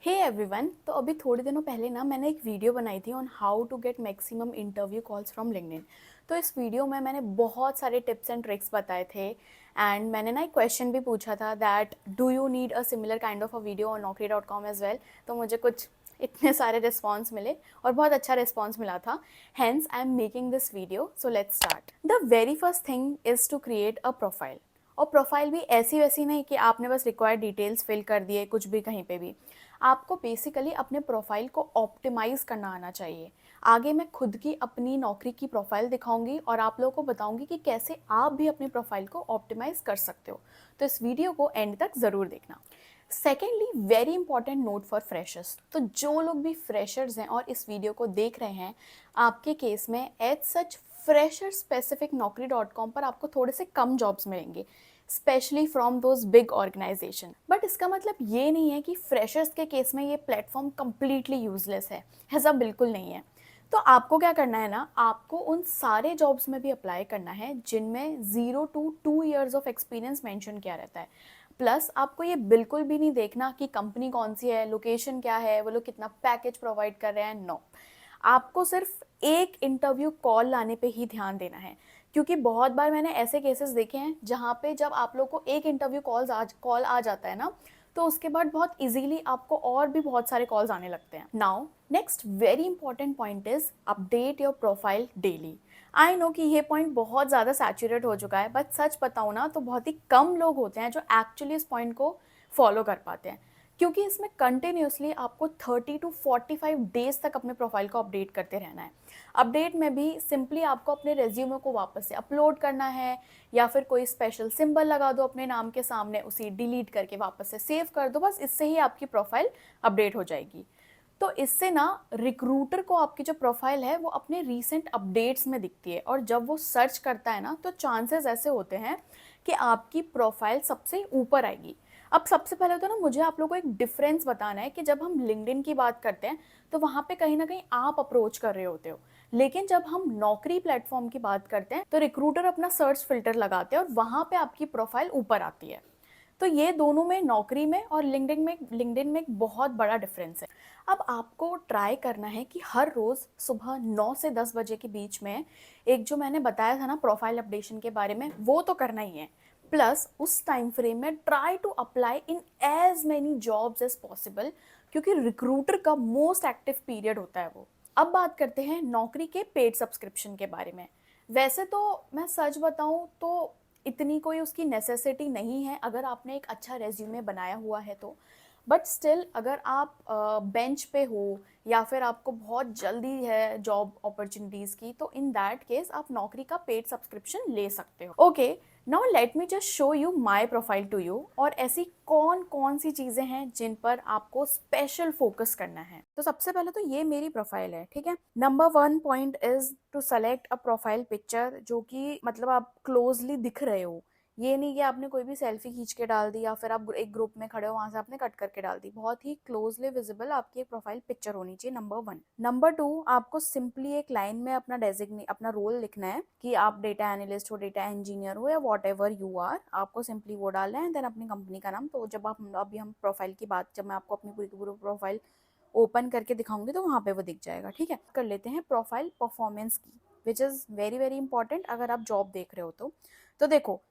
Hey everyone. तो अभी थोड़े दिनों पहले ना मैंने एक वीडियो बनाई थी on how to get maximum interview calls from LinkedIn. तो इस वीडियो में मैंने बहुत सारे टिप्स एंड ट्रिक्स बताए थे एंड मैंने ना एक क्वेश्चन भी पूछा था that do you need a similar kind of a video on naukri.com as well. तो मुझे कुछ इतने सारे रिस्पॉन्स मिले और बहुत अच्छा रिस्पॉन्स मिला था, hence I am making this video. So let's start. The very first thing is to create a profile. और प्रोफाइल भी ऐसी वैसी नहीं कि आपने बस रिक्वायर्ड डिटेल्स फिल कर दिए कुछ भी कहीं पे भी। आपको बेसिकली अपने प्रोफाइल को ऑप्टिमाइज़ करना आना चाहिए। आगे मैं खुद की अपनी नौकरी की प्रोफाइल दिखाऊंगी और आप लोगों को बताऊंगी कि कैसे आप भी अपनी प्रोफाइल को ऑप्टिमाइज़ कर सकते हो। तो इस वीडियो को एंड तक ज़रूर देखना। Secondly, very important note for freshers. तो जो लोग भी फ्रेशर्स हैं और इस वीडियो को देख रहे हैं, आपके केस में as such fresher specific naukri.com पर आपको थोड़े से कम जॉब्स मिलेंगे, specially from those big organisation. But इसका मतलब ये नहीं है कि फ्रेशर्स के केस में ये प्लेटफॉर्म कंप्लीटली यूजलेस है, ऐसा बिल्कुल नहीं है। तो आपको क्या करना है ना, आपको उन सारे जॉब्स में भी अप्लाई करना है जिनमें 0 to 2 years of experience mention किया रहता है। प्लस आपको ये बिल्कुल भी नहीं देखना कि कंपनी कौन सी है, लोकेशन क्या है, वो लोग कितना पैकेज प्रोवाइड कर रहे हैं। नो, आपको सिर्फ एक इंटरव्यू कॉल लाने पे ही ध्यान देना है। क्योंकि बहुत बार मैंने ऐसे केसेस देखे हैं जहाँ पे जब आप लोग को एक इंटरव्यू कॉल आ जाता है ना, तो उसके बाद बहुत इजीली आपको और भी बहुत सारे कॉल्स आने लगते हैं। Now next very important point is update your profile daily. I know कि ये पॉइंट बहुत ज़्यादा सैचुरेट हो चुका है, बट सच बताऊँ ना तो बहुत ही कम लोग होते हैं जो एक्चुअली इस पॉइंट को फॉलो कर पाते हैं। क्योंकि इसमें कंटिन्यूसली आपको 30 to 45 डेज तक अपने प्रोफाइल को अपडेट करते रहना है। अपडेट में भी सिंपली आपको अपने रेज्यूमे को वापस से अपलोड करना है, या फिर कोई स्पेशल सिंबल लगा दो अपने नाम के सामने, उसे डिलीट करके वापस से सेव कर दो, बस इससे ही आपकी प्रोफाइल अपडेट हो जाएगी। तो इससे ना रिक्रूटर को आपकी जो प्रोफाइल है वो अपने रीसेंट अपडेट्स में दिखती है, और जब वो सर्च करता है ना तो चांसेस ऐसे होते हैं कि आपकी प्रोफाइल सबसे ऊपर आएगी। अब सबसे पहले तो ना मुझे आप लोगों को एक डिफरेंस बताना है कि जब हम लिंक्डइन की बात करते हैं तो वहाँ पे कहीं ना कहीं आप अप्रोच कर रहे होते हो, लेकिन जब हम नौकरी प्लेटफॉर्म की बात करते हैं तो रिक्रूटर अपना सर्च फिल्टर लगाते हैं और वहाँ पे आपकी प्रोफाइल ऊपर आती है। तो ये दोनों में, नौकरी में और लिंक्डइन में एक बहुत बड़ा डिफरेंस है। अब आपको ट्राई करना है कि हर रोज़ सुबह 9 से 10 बजे के बीच में एक जो मैंने बताया था ना प्रोफाइल अपडेशन के बारे में, वो तो करना ही है। प्लस उस टाइम फ्रेम में try to apply in as many jobs as possible, क्योंकि रिक्रूटर का मोस्ट एक्टिव पीरियड होता है वो। अब बात करते हैं नौकरी के पेड सब्सक्रिप्शन के बारे में। वैसे तो मैं सच बताऊं तो इतनी कोई उसकी नेसेसिटी नहीं है अगर आपने एक अच्छा रेज्यूमे बनाया हुआ है तो। बट स्टिल अगर आप बेंच पे हो या फिर आपको बहुत जल्दी है जॉब अपॉर्चुनिटीज़ की, तो इन दैट केस आप नौकरी का पेड सब्सक्रिप्शन ले सकते हो। Okay, now let me just show you my profile to you, और ऐसी कौन कौन सी चीज़ें हैं जिन पर आपको स्पेशल फोकस करना है। तो सबसे पहले तो ये मेरी प्रोफाइल है, ठीक है। Number 1 point is to select a profile picture जो कि मतलब आप क्लोजली दिख रहे हो। ये नहीं कि आपने कोई भी सेल्फी खींच के डाल दी या फिर आप एक ग्रुप में खड़े हो वहां से आपने कट करके डाल दी। बहुत ही क्लोजली विजिबल आपकी एक प्रोफाइल पिक्चर होनी चाहिए, नंबर 1। नंबर 2, आपको सिंपली एक लाइन में अपना रोल लिखना है कि आप डेटा एनालिस्ट हो, डेटा इंजीनियर हो, या वॉट एवर यू आर, आपको सिंपली वो डालना है। देन अपनी कंपनी का नाम। तो जब आप अभी हम प्रोफाइल की बात, जब मैं आपको अपनी पूरी की पूरी प्रोफाइल ओपन करके दिखाऊंगी तो वहां पे वो दिख जाएगा, ठीक है। कर लेते हैं प्रोफाइल परफॉर्मेंस की, which is very very important अगर आप जॉब देख रहे हो तो देखो,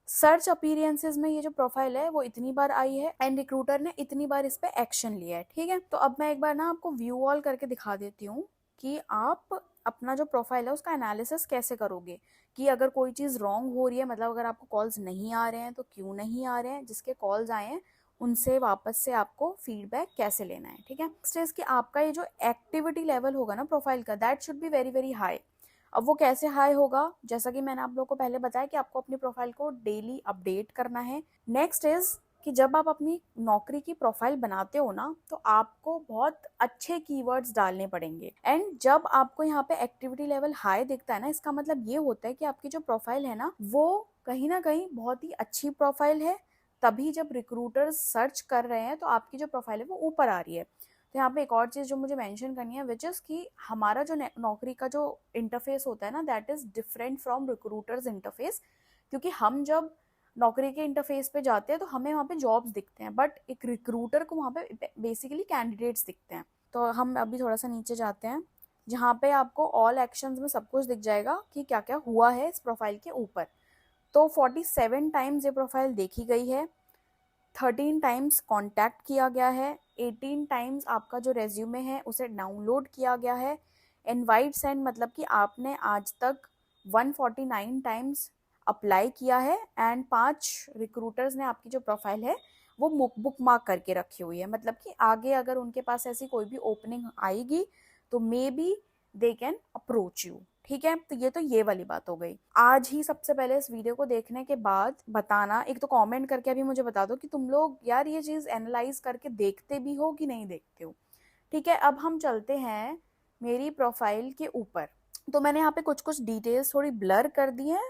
सर्च अपीयरेंसेस में ये जो प्रोफाइल है वो इतनी बार आई है एंड रिक्रूटर ने इतनी बार इस पे एक्शन लिया है, ठीक है। तो अब मैं एक बार ना आपको व्यू ऑल करके दिखा देती हूँ कि आप अपना जो प्रोफाइल है उसका एनालिसिस कैसे करोगे, कि अगर कोई चीज़ रॉन्ग हो रही है, मतलब अगर आपको कॉल्स नहीं आ रहे हैं तो क्यों नहीं आ रहे हैं, जिसके कॉल्स आए हैं उनसे वापस से आपको फीडबैक कैसे लेना है, ठीक है। नेक्स्ट इज कि आपका ये जो एक्टिविटी लेवल होगा ना प्रोफाइल का, that should be very very high. अब वो कैसे हाई होगा, जैसा कि मैंने आप लोगों को पहले बताया कि आपको अपनी प्रोफाइल को डेली अपडेट करना है। नेक्स्ट इज कि जब आप अपनी नौकरी की प्रोफाइल बनाते हो ना तो आपको बहुत अच्छे कीवर्ड्स डालने पड़ेंगे। एंड जब आपको यहाँ पे एक्टिविटी लेवल हाई दिखता है ना, इसका मतलब ये होता है कि आपकी जो प्रोफाइल है ना वो कहीं ना कहीं बहुत ही अच्छी प्रोफाइल है। तभी जब रिक्रूटर्स सर्च कर रहे हैं तो आपकी जो प्रोफाइल है वो ऊपर आ रही है। तो यहाँ पे एक और चीज़ जो मुझे मेंशन करनी है, विच इज़ कि हमारा जो नौकरी का जो इंटरफेस होता है ना, that is different from recruiters interface. क्योंकि हम जब नौकरी के इंटरफेस पे जाते हैं तो हमें वहाँ पे जॉब्स दिखते हैं, बट एक रिक्रूटर को वहाँ पे बेसिकली कैंडिडेट्स दिखते हैं। तो हम अभी थोड़ा सा नीचे जाते हैं, जहाँ पे आपको ऑल एक्शंस में सब कुछ दिख जाएगा कि क्या क्या हुआ है इस प्रोफाइल के ऊपर। तो 47 टाइम्स ये प्रोफाइल देखी गई है, 13 टाइम्स कॉन्टैक्ट किया गया है, 18 टाइम्स आपका जो रेज्यूमे है उसे डाउनलोड किया गया है, इनवाइट सेंड मतलब कि आपने आज तक 149 टाइम्स अप्लाई किया है, एंड 5 रिक्रूटर्स ने आपकी जो प्रोफाइल है वो बुक मार्क करके रखी हुई है, मतलब कि आगे अगर उनके पास ऐसी कोई भी ओपनिंग आएगी तो may be they can approach you. ठीक है, तो ये वाली बात हो गई। आज ही सबसे पहले इस वीडियो को देखने के बाद बताना, एक तो कमेंट करके अभी मुझे बता दो कि तुम लोग यार ये चीज़ एनालाइज करके देखते भी हो कि नहीं देखते हो। ठीक है, अब हम चलते हैं मेरी प्रोफाइल के ऊपर। तो मैंने यहाँ पे कुछ कुछ डिटेल्स थोड़ी ब्लर कर दी हैं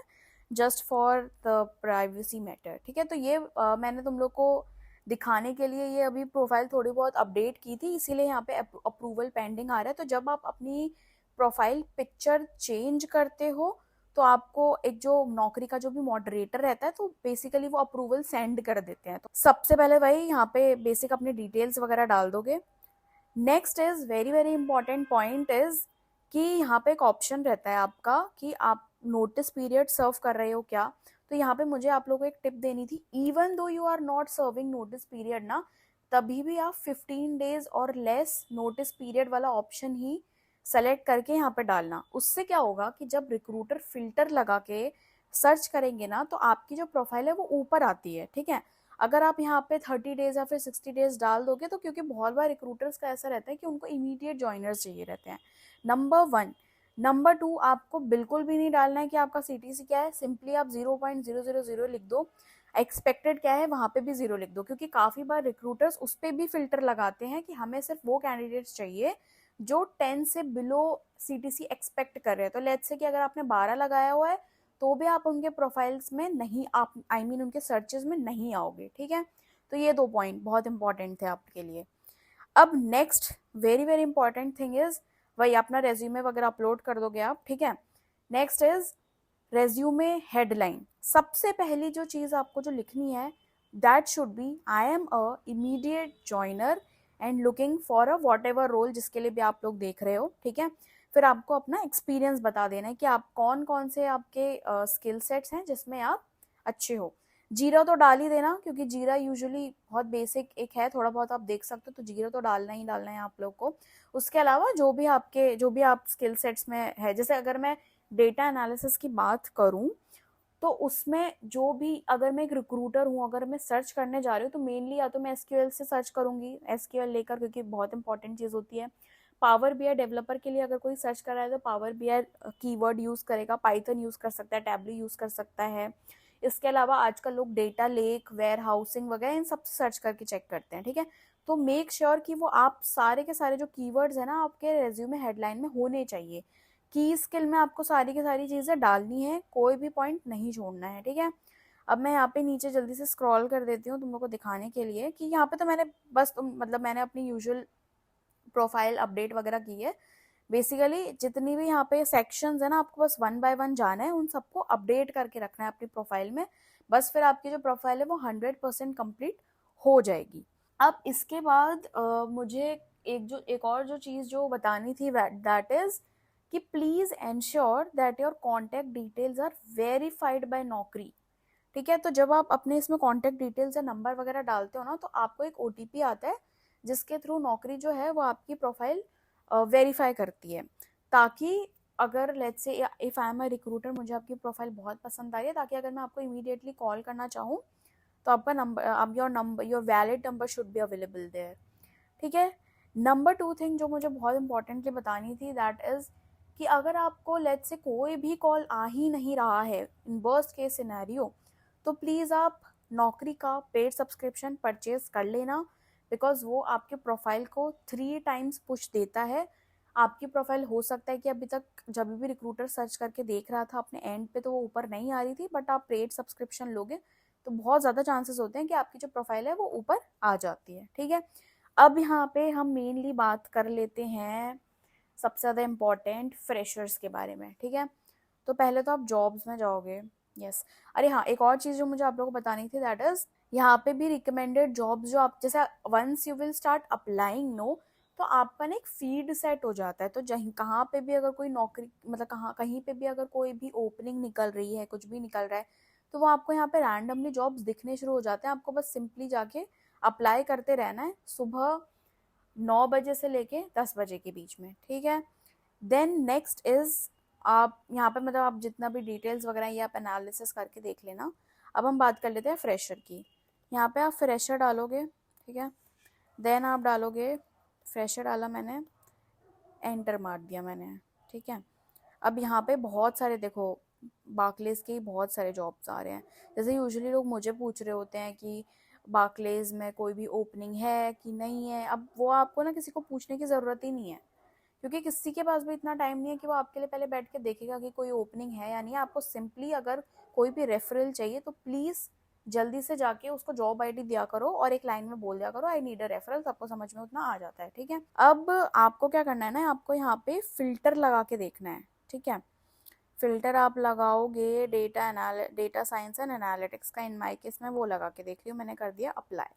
just for the privacy matter. ठीक है, तो ये मैंने तुम लोग को दिखाने के लिए ये अभी प्रोफाइल थोड़ी बहुत अपडेट की थी, इसीलिए यहाँ पे अप्रूवल पेंडिंग आ रहा है। तो जब आप अपनी प्रोफाइल पिक्चर चेंज करते हो तो आपको एक जो नौकरी का जो भी मॉडरेटर रहता है तो बेसिकली वो अप्रूवल सेंड कर देते हैं। तो सबसे पहले भाई यहाँ पे बेसिक अपने डिटेल्स वगैरह डाल दोगे। Next is very very important point is कि यहाँ पे एक ऑप्शन रहता है आपका कि आप नोटिस पीरियड सर्व कर रहे हो क्या। तो यहाँ पे मुझे आप लोगों को एक टिप देनी थी, even though you are not serving notice period ना, तभी भी आप 15 डेज और लेस नोटिस पीरियड वाला ऑप्शन ही सेलेक्ट करके यहाँ पे डालना। उससे क्या होगा कि जब रिक्रूटर फिल्टर लगा के सर्च करेंगे ना तो आपकी जो प्रोफाइल है वो ऊपर आती है। ठीक है, अगर आप यहाँ पे 30 डेज या फिर 60 डेज डाल दोगे तो क्योंकि बहुत बार रिक्रूटर्स का ऐसा रहता है कि उनको इमीडिएट ज्वाइनर्स चाहिए रहते हैं, नंबर 1। नंबर 2, आपको बिल्कुल भी नहीं डालना है कि आपका सीटीसी क्या है, सिंपली आप 0.000 लिख दो, एक्सपेक्टेड क्या है वहाँ पे भी 0 लिख दो, क्योंकि काफ़ी बार रिक्रूटर्स उस पर भी फिल्टर लगाते हैं कि हमें सिर्फ वो कैंडिडेट्स चाहिए जो 10 से बिलो सीटीसी एक्सपेक्ट कर रहे हैं। तो लेट्स से कि अगर आपने 12 लगाया हुआ है तो भी आप उनके प्रोफाइल्स में नहीं, आप उनके सर्चेस में नहीं आओगे। ठीक है, तो ये 2 पॉइंट बहुत इंपॉर्टेंट थे आपके लिए। अब next very very important thing is, वही अपना रेज्यूमे वगैरह अपलोड कर दोगे आप। ठीक है, नेक्स्ट इज रेज्यूमे हेडलाइन। सबसे पहली जो चीज़ आपको जो लिखनी है that should be I am a immediate joiner and looking for a whatever role जिसके लिए भी आप लोग देख रहे हो। ठीक है, फिर आपको अपना एक्सपीरियंस बता देना है कि आप कौन कौन से आपके स्किल सेट्स हैं जिसमें आप अच्छे हो। जीरा तो डाल ही देना, क्योंकि जीरा यूजुअली बहुत बेसिक एक है, थोड़ा बहुत आप देख सकते हो, तो जीरा तो डालना ही डालना है आप लोग को। उसके अलावा जो भी आप स्किल सेट्स में है, जैसे अगर मैं डेटा एनालिसिस की बात करूं तो उसमें जो भी, अगर मैं एक रिक्रूटर हूँ, अगर मैं सर्च करने जा रही हूँ तो मेनली या तो मैं एसक्यूएल से सर्च करूंगी, एसक्यूएल लेकर, क्योंकि बहुत इंपॉर्टेंट चीज़ होती है। पावर बीआई डेवलपर के लिए अगर कोई सर्च कर रहा है तो पावर बीआई कीवर्ड यूज़ करेगा, पाइथन यूज़ कर सकता है, टैबलू यूज़ कर सकता है। इसके अलावा आजकल लोग डेटा लेक, वेयर हाउसिंग वगैरह इन सब सर्च करके चेक करते हैं। ठीक है, तो मेक श्योर कि वो आप सारे के सारे जो कीवर्ड्स है ना आपके रेज्यूमे हेडलाइन में होने चाहिए। की स्किल में आपको सारी की सारी चीज़ें डालनी है, कोई भी पॉइंट नहीं छोड़ना है। ठीक है, अब मैं यहाँ पे नीचे जल्दी से स्क्रॉल कर देती हूँ तुम लोग को दिखाने के लिए कि यहाँ पे तो मैंने बस मतलब मैंने अपनी यूजुअल प्रोफाइल अपडेट वगैरह की है। बेसिकली जितनी भी यहाँ पे सेक्शंस है ना, आपको बस 1 बाय 1 जाना है, उन सबको अपडेट करके रखना है अपनी प्रोफाइल में, बस फिर आपकी जो प्रोफाइल है वो 100% कंप्लीट हो जाएगी। अब इसके बाद मुझे एक और जो चीज़ जो बतानी थी दैट इज कि please ensure that your contact details are verified by Naukri. ठीक है, तो जब आप अपने इसमें कॉन्टैक्ट डिटेल्स या नंबर वगैरह डालते हो ना तो आपको एक ओटीपी आता है जिसके थ्रू नौकरी जो है वो आपकी प्रोफाइल वेरीफाई करती है, ताकि अगर let's say if I am a recruiter, मुझे आपकी प्रोफाइल बहुत पसंद आई है, ताकि अगर मैं आपको इमीडिएटली कॉल करना चाहूँ तो आपका नंबर, अब your valid number should be available there. ठीक है, नंबर 2 थिंग जो मुझे बहुत इंपॉर्टेंटली बतानी थी दैट इज़ कि अगर आपको लेट्स से कोई भी कॉल आ ही नहीं रहा है इन वर्स्ट केस सिनेरियो, तो प्लीज़ आप नौकरी का पेड सब्सक्रिप्शन परचेज कर लेना, बिकॉज वो आपके प्रोफाइल को 3 टाइम्स पुश देता है। आपकी प्रोफाइल हो सकता है कि अभी तक जब भी रिक्रूटर सर्च करके देख रहा था अपने एंड पे तो वो ऊपर नहीं आ रही थी, बट आप पेड सब्सक्रिप्शन लोगे तो बहुत ज़्यादा चांसेस होते हैं कि आपकी जो प्रोफाइल है वो ऊपर आ जाती है। ठीक है, अब यहाँ पे हम मेनली बात कर लेते हैं सबसे ज़्यादा इम्पॉर्टेंट फ्रेशर्स के बारे में। ठीक है, तो पहले तो आप जॉब्स में जाओगे, यस। अरे हाँ, एक और चीज़ जो मुझे आप लोगों को बतानी थी, दैट इज़ यहाँ पे भी रिकमेंडेड जॉब्स जो आप जैसे once you will start applying no, तो आपका ना एक फीड सेट हो जाता है। तो जहीं कहाँ पे भी अगर कोई नौकरी मतलब कहाँ कहीं पे भी अगर कोई भी ओपनिंग निकल रही है, कुछ भी निकल रहा है, तो वो आपको यहाँ पे रैंडमली जॉब्स दिखने शुरू हो जाते हैं। आपको बस सिंपली जाके अप्लाई करते रहना है सुबह 9 बजे से लेके 10 बजे के बीच में, ठीक है। देन नेक्स्ट इज, आप यहाँ पे मतलब आप जितना भी डिटेल्स वगैरह ये आप एनालिसिस करके देख लेना। अब हम बात कर लेते हैं फ्रेशर की। यहाँ पे आप फ्रेशर डालोगे, ठीक है। देन आप डालोगे, फ्रेशर डाला मैंने, एंटर मार दिया मैंने, ठीक है। अब यहाँ पे बहुत सारे देखो, बार्कलेज के बहुत सारे जॉब्स आ रहे हैं। जैसे यूजुअली लोग मुझे पूछ रहे होते हैं कि बार्कलेज में कोई भी ओपनिंग है कि नहीं है। अब वो आपको ना किसी को पूछने की ज़रूरत ही नहीं है, क्योंकि किसी के पास भी इतना टाइम नहीं है कि वो आपके लिए पहले बैठ के देखेगा कि कोई ओपनिंग है या नहीं है। आपको सिंपली अगर कोई भी रेफरल चाहिए तो प्लीज़ जल्दी से जाके उसको जॉब आईडी दिया करो और एक लाइन में बोल दिया करो, आई नीड अ रेफरल। सबको समझ में उतना आ जाता है, ठीक है। अब आपको क्या करना है ना, आपको यहाँ पे फिल्टर लगा के देखना है, ठीक है। फिल्टर आप लगाओगे डेटा साइंस एंड एनालिटिक्स का। इन माई केस में वो लगा के देख रही हूँ, मैंने कर दिया अप्लाई।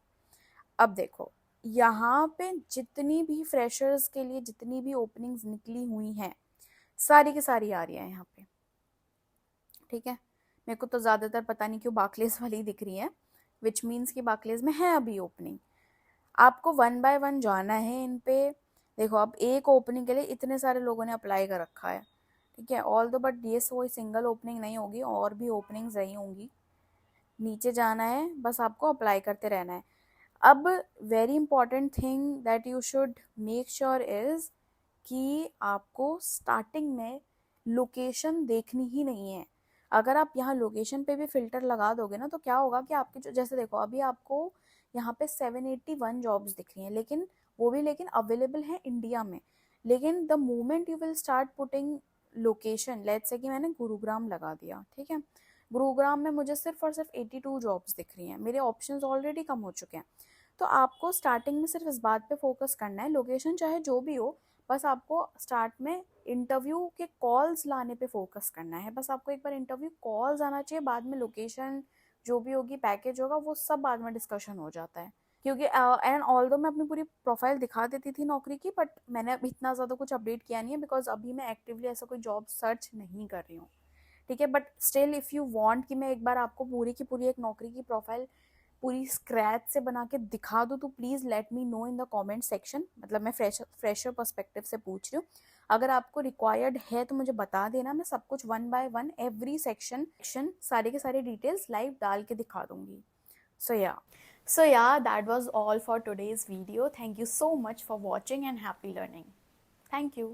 अब देखो, यहाँ पे जितनी भी फ्रेशर्स के लिए जितनी भी ओपनिंग्स निकली हुई हैं, सारी की सारी आ रही है यहाँ पे, ठीक है। मेरे को तो ज़्यादातर पता नहीं क्यों बार्कलेज वाली दिख रही है, विच मीन्स कि बार्कलेज में है अभी ओपनिंग। आपको वन बाय वन जाना है इन पे। देखो, अब एक ओपनिंग के लिए इतने सारे लोगों ने अप्लाई कर रखा है, ठीक है। ऑल दो बट ये कोई सिंगल ओपनिंग नहीं होगी, और भी ओपनिंग्स रही होंगी। नीचे जाना है, बस आपको अप्लाई करते रहना है। अब very important thing that you should make sure is कि आपको स्टार्टिंग में लोकेशन देखनी ही नहीं है। अगर आप यहाँ लोकेशन पे भी फिल्टर लगा दोगे ना, तो क्या होगा कि आपके जो जैसे देखो अभी आपको यहाँ पे 781 जॉब्स दिख रही हैं, लेकिन वो भी लेकिन अवेलेबल है इंडिया में। लेकिन the moment you will start putting location, let's say कि मैंने गुरुग्राम लगा दिया, ठीक है। गुरुग्राम में मुझे सिर्फ और सिर्फ 82 जॉब्स दिख रही हैं, मेरे ऑप्शंस ऑलरेडी कम हो चुके हैं। तो आपको स्टार्टिंग में सिर्फ इस बात पे फोकस करना है, लोकेशन चाहे जो भी हो, बस आपको स्टार्ट में इंटरव्यू के कॉल्स लाने पे फोकस करना है। बस आपको एक बार इंटरव्यू कॉल्स आना चाहिए, बाद में लोकेशन जो भी होगी, पैकेज होगा, वो सब बाद में डिस्कशन हो जाता है। क्योंकि एंड ऑल्दो मैं अपनी पूरी प्रोफाइल दिखा देती थी नौकरी की, बट मैंने अभी इतना ज़्यादा कुछ अपडेट किया नहीं है, बिकॉज अभी मैं एक्टिवली ऐसा कोई जॉब सर्च नहीं कर रही हूँ, ठीक है। But still if you want कि मैं एक बार आपको पूरी की पूरी एक नौकरी की प्रोफाइल पूरी स्क्रैच से बना के दिखा दूँ, तो please let me know in the comment section. मतलब मैं फ्रेशर पर्सपेक्टिव से पूछ रही हूँ। अगर आपको रिक्वायर्ड है तो मुझे बता देना, मैं सब कुछ one by one every section सारे के सारे डिटेल्स लाइव डाल के दिखा दूंगी। So yeah, that was all for today's video. Thank you so much for watching and happy learning. Thank you.